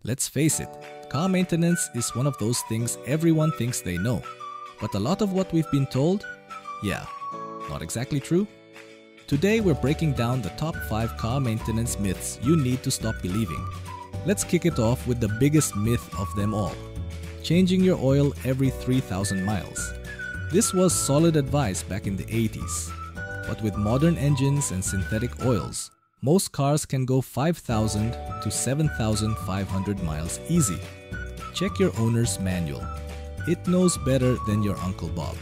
Let's face it, car maintenance is one of those things everyone thinks they know. But a lot of what we've been told? Yeah, not exactly true. Today we're breaking down the top 5 car maintenance myths you need to stop believing. Let's kick it off with the biggest myth of them all. Changing your oil every 3,000 miles. This was solid advice back in the 80s. But with modern engines and synthetic oils, most cars can go 5,000 to 7,500 miles easy. Check your owner's manual. It knows better than your Uncle Bob.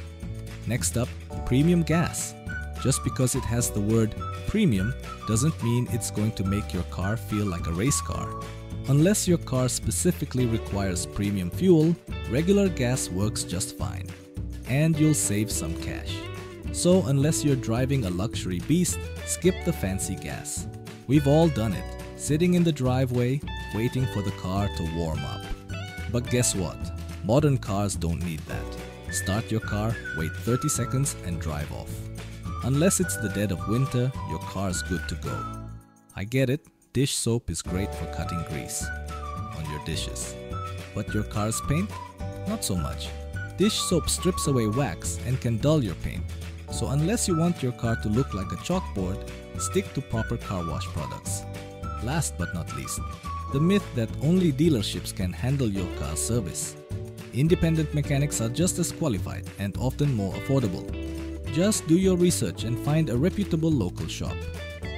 Next up, premium gas. Just because it has the word premium doesn't mean it's going to make your car feel like a race car. Unless your car specifically requires premium fuel, regular gas works just fine. And you'll save some cash. So unless you're driving a luxury beast, skip the fancy gas. We've all done it, sitting in the driveway, waiting for the car to warm up. But guess what? Modern cars don't need that. Start your car, wait 30 seconds and drive off. Unless it's the dead of winter, your car's good to go. I get it, dish soap is great for cutting grease on your dishes. But your car's paint? Not so much. Dish soap strips away wax and can dull your paint. So unless you want your car to look like a chalkboard, stick to proper car wash products. Last but not least, the myth that only dealerships can handle your car service. Independent mechanics are just as qualified and often more affordable. Just do your research and find a reputable local shop.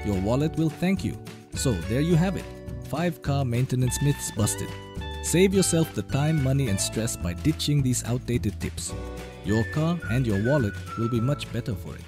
Your wallet will thank you. So there you have it, 5 car maintenance myths busted. Save yourself the time, money and stress by ditching these outdated tips. Your car and your wallet will be much better for it.